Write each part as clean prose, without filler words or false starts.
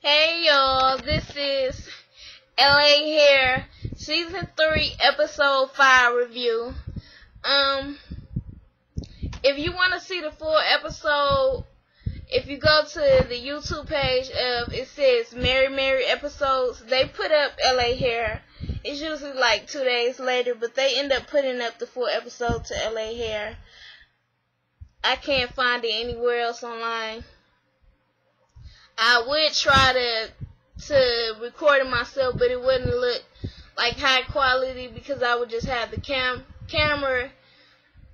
Hey y'all, this is LA here, Season 3, Episode 5 review. If you want to see the full episode, if you go to the YouTube page of, it says Mary Episodes, they put up LA Hair. It's usually like 2 days later, but they end up putting up the full episode to LA Hair. I can't find it anywhere else online. I would try to record it myself, but it wouldn't look like high quality because I would just have the camera,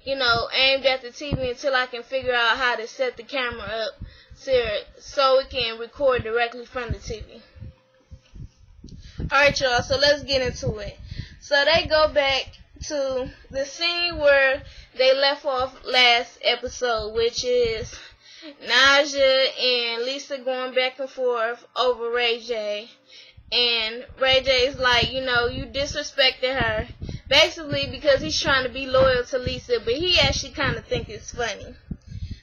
aimed at the TV until I can figure out how to set the camera up so it can record directly from the TV. Alright, y'all, so let's get into it. So they go back to the scene where they left off last episode, which is Naja and Lisa going back and forth over Ray J. And Ray J's like, you disrespected her. Basically because he's trying to be loyal to Lisa, but he actually kind of think it's funny.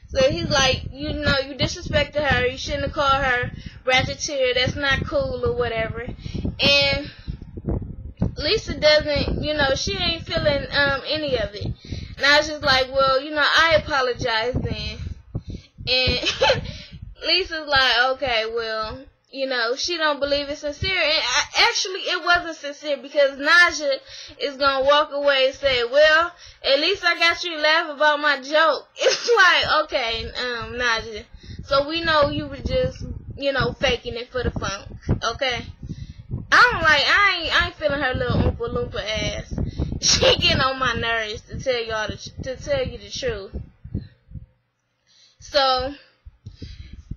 So he's like, you disrespected her. You shouldn't have called her Ratcheteer. That's not cool or whatever. And Lisa doesn't, she ain't feeling any of it. Naja's like, well, I apologize then. And Lisa's like, okay, well, she don't believe it's sincere. And actually, it wasn't sincere because Naja is going to walk away and say, well, at least I got you to laugh about my joke. It's like, okay, Naja. So we know you were just, faking it for the funk, okay? I ain't feeling her little Oompa Loompa ass. She getting on my nerves to tell you the truth. So,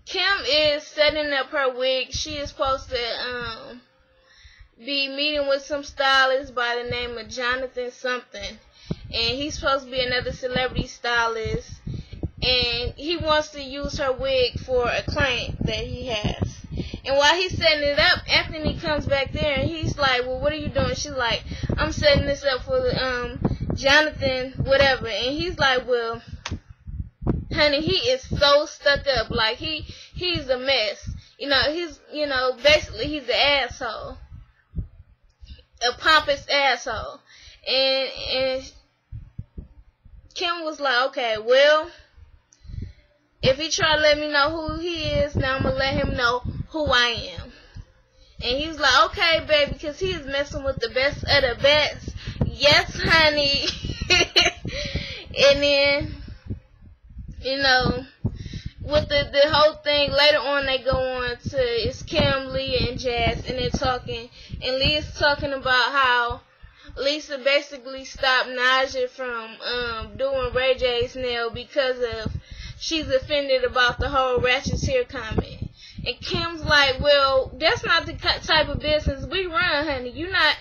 Kim is setting up her wig. She is supposed to be meeting with some stylist by the name of Jonathan something. And he's supposed to be another celebrity stylist. And he wants to use her wig for a client that he has. And while he's setting it up, Anthony comes back there and he's like, well, what are you doing? She's like, I'm setting this up for Jonathan, whatever. And he's like, well, honey, he is so stuck up. Like, he's a mess. Basically he's an asshole. A pompous asshole. And Kim was like, okay, well, if he try to let me know who he is, now I'm going to let him know who I am. And he was like, okay, baby, because he is messing with the best of the best. Yes, honey. And then, with the whole thing, later on they go on to, it's Kim, Leah, and Jazz, and they're talking, and Leah's talking about how Lisa basically stopped Naja from doing Ray J's nail because of she's offended about the whole Ratcheteer comment. And Kim's like, well, that's not the type of business we run, honey. You not,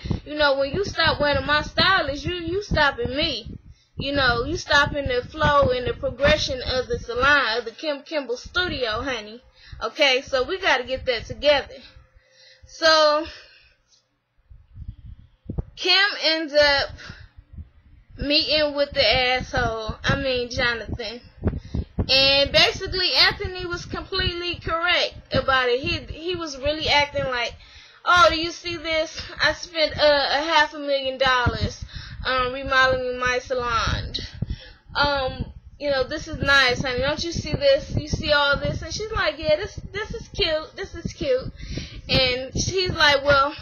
when you stop one of my stylists, you stopping me. You stopping the flow and the progression of the salon, of the Kim Kimball studio, honey. Okay, so we got to get that together. So, Kim ends up meeting with the asshole, Jonathan. And basically, Anthony was completely correct about it. He was really acting like, oh, do you see this? I spent $500,000 remodeling my salon. This is nice, honey. Don't you see this? You see all this? And she's like, yeah, this is cute. This is cute. And she's like, well,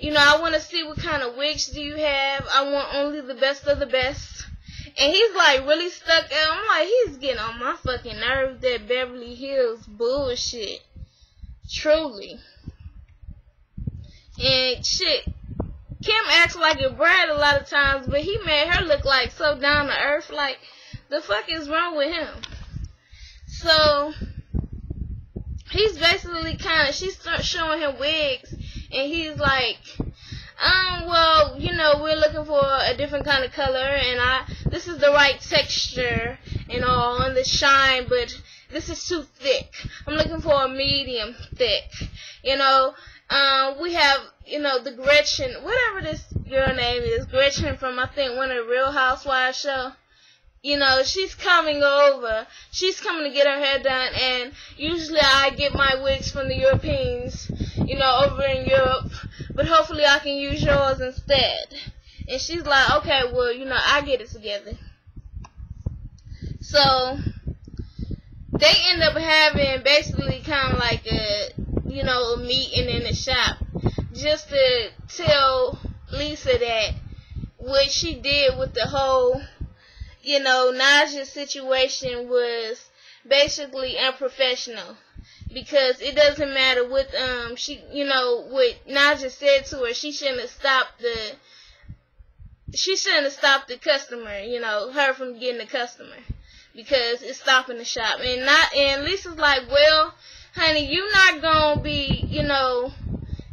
I want to see what kind of wigs do you have. I want only the best of the best. And he's like really stuck up. I'm like, he's getting on my fucking nerves, that Beverly Hills bullshit. Truly. And shit, Kim acts like a brat a lot of times, but he made her look like so down to earth. Like, the fuck is wrong with him? So, he's basically she starts showing him wigs, and he's like, well, we're looking for a different kind of color, and this is the right texture and all, and the shine, but this is too thick. I'm looking for a medium thick. We have, the Gretchen, whatever this girl name is, Gretchen from, I think, one of the Real Housewives show. she's coming over. She's coming to get her hair done, and usually I get my wigs from the Europeans, over in Europe, but hopefully I can use yours instead. And she's like, okay, well, I get it together. So they end up having basically kind of like a meeting in the shop, just to tell Lisa that what she did with the whole Naja situation was basically unprofessional, because it doesn't matter what what Naja said to her. She shouldn't have stopped the customer, her from getting the customer, because it's stopping the shop. And Lisa's like, well, honey, you not gonna be,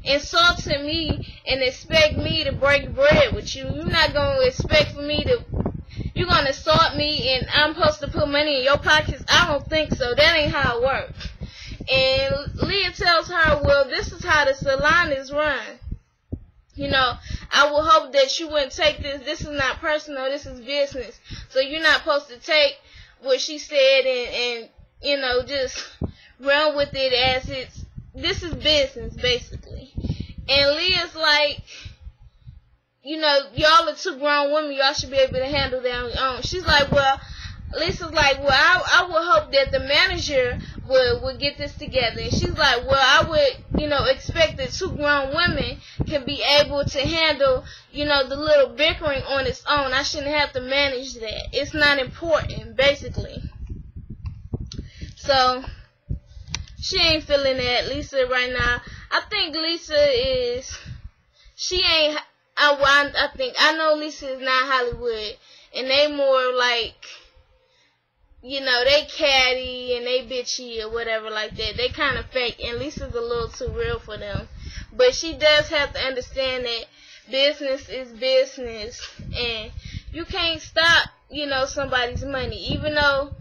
insulting me and expect me to break bread with you. You're not gonna expect for me to, you're gonna insult me and I'm supposed to put money in your pockets? I don't think so. That ain't how it works. And Leah tells her, well, this is how the salon is run. I will hope that you wouldn't take this. This is not personal. This is business. So you're not supposed to take what she said and just run with it as this is business, basically. And Leah's like, y'all are two grown women. Y'all should be able to handle that on your own. She's like, well, Lisa's like, well, I would hope that the manager would get this together. And she's like, well, I would, expect that two grown women can be able to handle, the little bickering on its own. I shouldn't have to manage that. It's not important, basically. So she ain't feeling that, Lisa, right now. I think Lisa is, I know Lisa is not Hollywood, and they more like, they catty and they bitchy or whatever like that. They kind of fake, and Lisa's a little too real for them. But she does have to understand that business is business, and you can't stop, somebody's money. Even though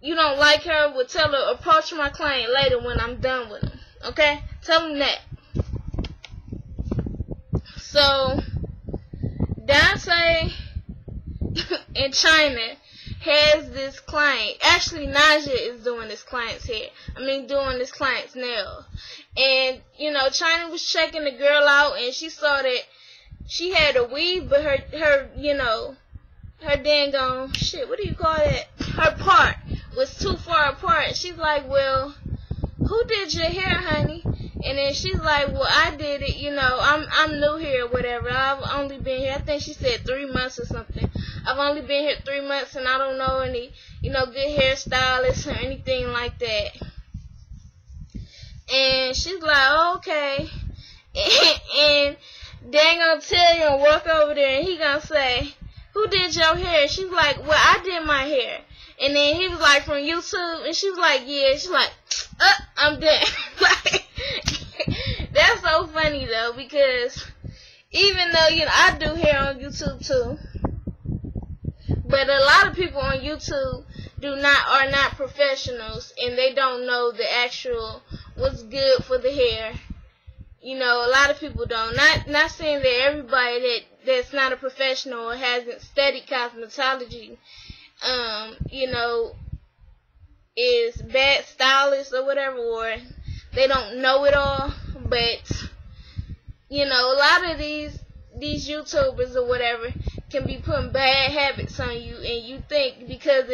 you don't like her, well, tell her, approach my client later when I'm done with him. Okay? Tell him that. So, Dante in China has this client. Actually, Naja is doing this client's hair. Doing this client's nail. And, China was checking the girl out, and she saw that she had a weave, but her dang shit, what do you call that? Her part was too far apart. She's like, well, who did your hair, honey? And then she's like, well, I did it, I'm new here or whatever. I've only been here, I think she said 3 months or something. I've only been here 3 months, and I don't know any, good hairstylists or anything like that. And she's like, oh, okay. And they gonna tell you and walk over there, and he gonna say, who did your hair? She's like, well, I did my hair. And then he was like, from YouTube, and she was like, yeah. She's like, I'm dead. Like, that's so funny though, because even though I do hair on YouTube too, but a lot of people on YouTube are not professionals, and they don't know the actual what's good for the hair. A lot of people don't. Not saying that everybody that's not a professional or hasn't studied cosmetology, is bad stylists or whatever, or they don't know it all. But a lot of these YouTubers or whatever can be putting bad habits on you, and you think because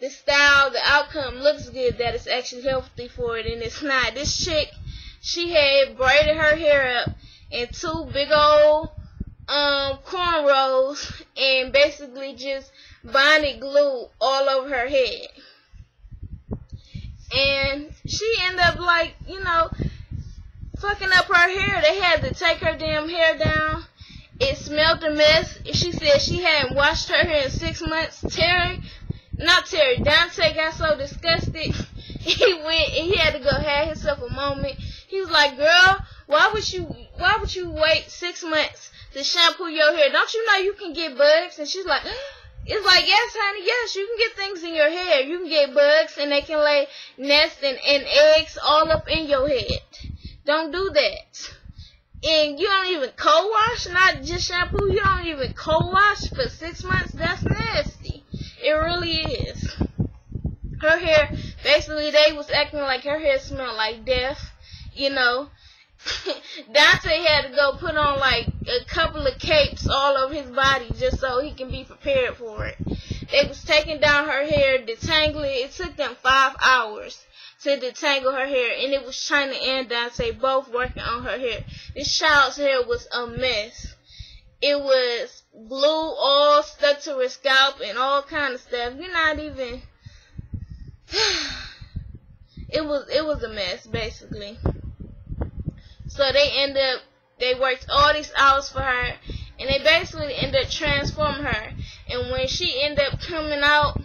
the style, the outcome looks good, that it's actually healthy for it, and it's not. This chick, she had braided her hair up in 2 big old cornrows, and basically just bonded glue all over her head. And she ended up like, fucking up her hair. They had to take her damn hair down. It smelled a mess. She said she hadn't washed her hair in 6 months. Dante got so disgusted. He went and he had to go have himself a moment. He was like, girl, why would you wait 6 months to shampoo your hair? Don't you know you can get bugs? And she's like, it's like, yes, honey, yes, you can get things in your hair. You can get bugs, and they can lay nests and eggs all up in your head. Don't do that. And you don't even co-wash, not just shampoo. You don't even co-wash for 6 months. That's nasty. It really is. Her hair, basically, they was acting like her hair smelled like death, you know. Dante had to go put on like a couple of capes all over his body just so he can be prepared for it. They was taking down her hair, detangling it. It took them 5 hours to detangle her hair, and it was China and Dante both working on her hair. This child's hair was a mess. It was glue all stuck to her scalp and all kind of stuff. You're not even... It was a mess, basically. So they worked all these hours for her, and they basically ended up transforming her. And when she ended up coming out,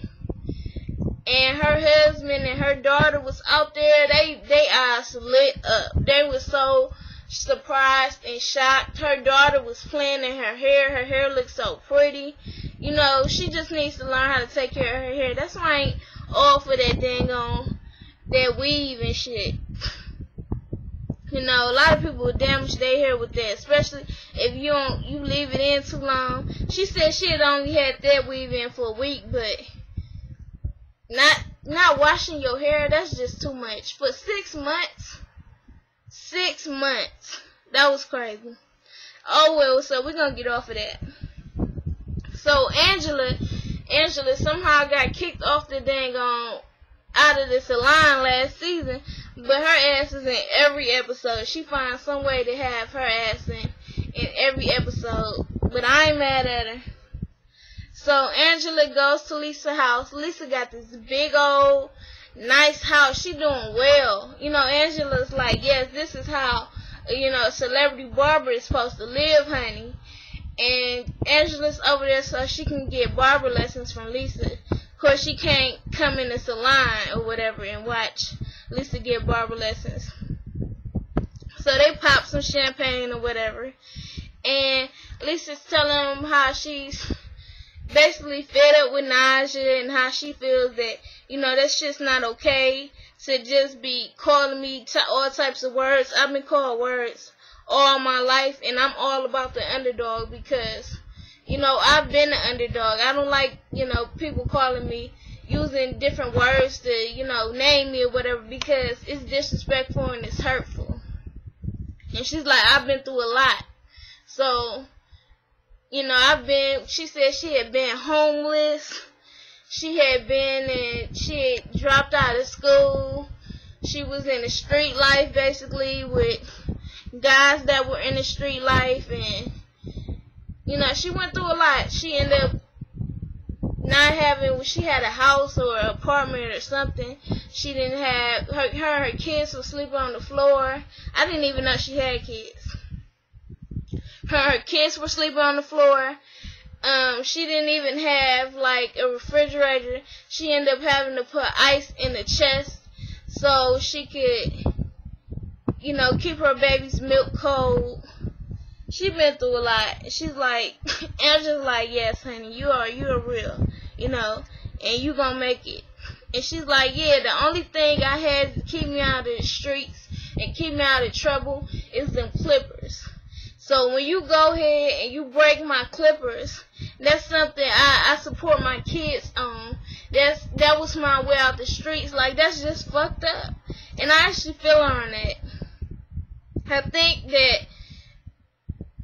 and her husband and her daughter was out there, they eyes lit up. They were so surprised and shocked. Her daughter was playing in her hair. Her hair looked so pretty. You know, she just needs to learn how to take care of her hair. That's why I ain't all for that dang on that weave and shit. You know, a lot of people damage their hair with that, especially if you leave it in too long. She said she had only had that weave in for a week, but not washing your hair, that's just too much. For 6 months. 6 months. That was crazy. Oh well, so we're gonna get off of that. So Angela somehow got kicked off the dang on out of the salon last season, but her ass is in every episode. She finds some way to have her ass in every episode, but I ain't mad at her. So Angela goes to Lisa's house. Lisa got this big old nice house. She doing well. You know, Angela's like, yes, this is how, you know, a celebrity barber is supposed to live, honey. And Angela's over there so she can get barber lessons from Lisa. Of course, she can't come in the salon or whatever and watch Lisa get barber lessons. So they pop some champagne or whatever. And Lisa's telling them how she's basically fed up with Naja and how she feels that, you know, that's just not okay to just be calling me all types of words. I've been called words all my life, and I'm all about the underdog because, you know, I've been the underdog. I don't like, you know, people calling me, using different words to, you know, name me or whatever because it's disrespectful and it's hurtful. And she's like, I've been through a lot. So, you know, she said she had been homeless. She had dropped out of school. She was in the street life, basically, with guys that were in the street life, and, you know, she went through a lot. She ended up not having, she had a house or an apartment or something. She didn't have, her kids were sleeping on the floor. I didn't even know she had kids. Her kids were sleeping on the floor. She didn't even have, like, a refrigerator. She ended up having to put ice in the chest so she could, you know, keep her baby's milk cold. She been through a lot. She's like, Angela's like, yes, honey, you're real, you know, and you gonna make it. And she's like, yeah, the only thing I had to keep me out of the streets and keep me out of trouble is them clippers. So when you go ahead and you break my clippers, that's something I support my kids on. That was my way out the streets. Like, that's just fucked up. And I actually feel her on that. I think that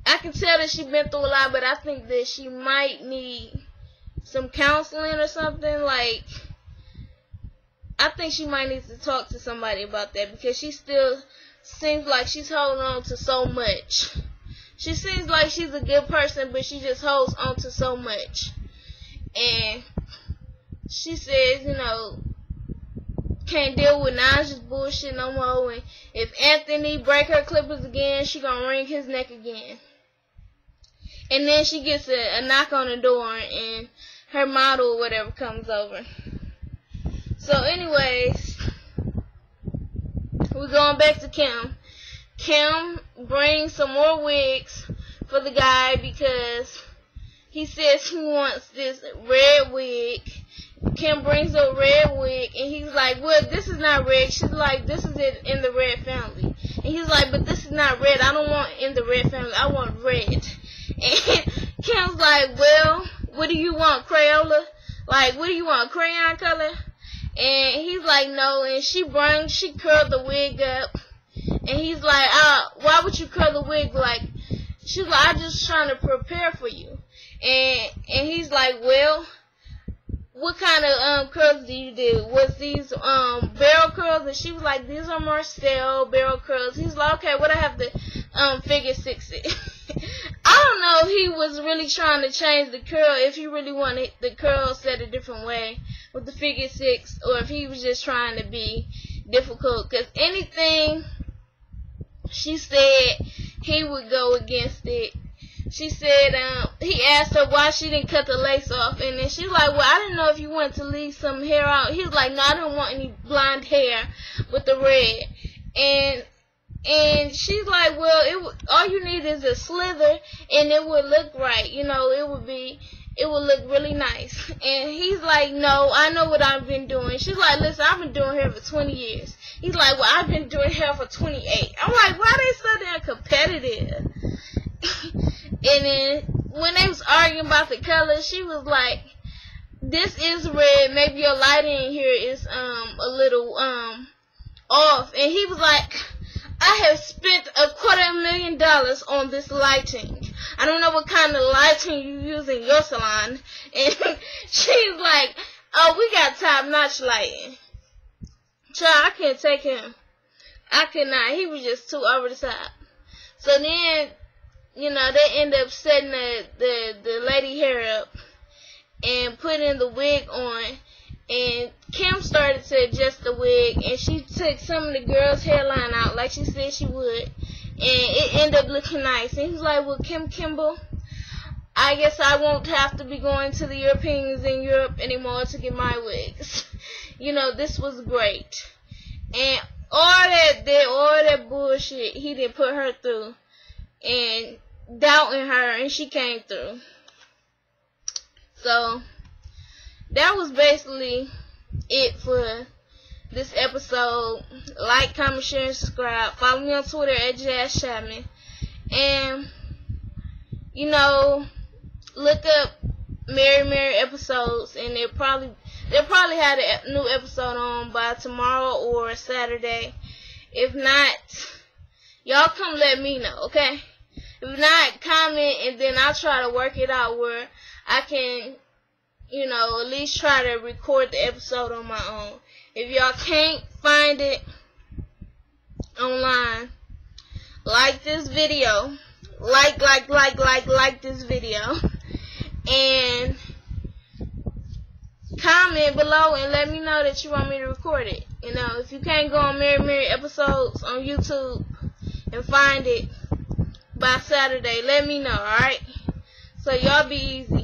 I can tell that she's been through a lot, but I think that she might need some counseling or something. Like, I think she might need to talk to somebody about that because she still seems like she's holding on to so much. She seems like she's a good person, but she just holds on to so much. And she says, you know, can't deal with Naja's bullshit no more. And if Anthony break her clippers again, she gonna wring his neck again. And then she gets a knock on the door, and her model or whatever comes over. So anyways, we're going back to Kim. Kim brings some more wigs for the guy because he says he wants this red wig. Kim brings a red wig, and he's like, well, this is not red. She's like, this is it in the red family. And he's like, but this is not red. I don't want in the red family. I want red. And Kim's like, well, what do you want, Crayola? like, what do you want, crayon color? And he's like, no. And she curled the wig up. And he's like, why would you curl the wig? Like, she's like, I'm just trying to prepare for you. And he's like, well, what kind of curls do you do? Was these barrel curls? And she was like, these are Marcel barrel curls. He's like, okay, what I have to figure 6 it. I don't know if he was really trying to change the curl, if he really wanted the curl set a different way with the figure 6, or if he was just trying to be difficult. Because anything she said, he would go against it. She said, he asked her why she didn't cut the lace off, and then she's like, well, I didn't know if you wanted to leave some hair out. He was like, no, I don't want any blonde hair with the red. And she's like, well, all you need is a slither, and it would look right. You know, it would look really nice. And he's like, no, I know what I've been doing. She's like, listen, I've been doing hair for 20 years. He's like, well, I've been doing hair for 28. I'm like, why they so damn competitive? And then when they was arguing about the color, she was like, this is red. Maybe your lighting in here is a little off. And he was like, I have spent $250,000 on this lighting. I don't know what kind of lighting you use in your salon. And she's like, oh, we got top-notch lighting. Child, I can't take him. I could not. He was just too over the top. So then, you know, they end up setting the lady hair up and putting the wig on. And Kim started to adjust the wig, and she took some of the girl's hairline out like she said she would. And it ended up looking nice. And he's like, well, Kim Kimball, I guess I won't have to be going to the Europeans in Europe anymore to get my wigs. You know, this was great. And all that bullshit he didn't put her through, and doubting her, and she came through. So that was basically it for this episode. Like, comment, share, and subscribe. Follow me on Twitter at Jazz Chapman. And, you know, look up Mary episodes, and they'll probably have a new episode on by tomorrow or Saturday. If not, y'all come let me know, okay? If not, comment, and then I'll try to work it out where I can, you know, at least try to record the episode on my own. If y'all can't find it online, like this video. Like this video. And comment below and let me know that you want me to record it. You know, if you can't go on Mary episodes on YouTube and find it by Saturday, let me know, alright? So y'all be easy.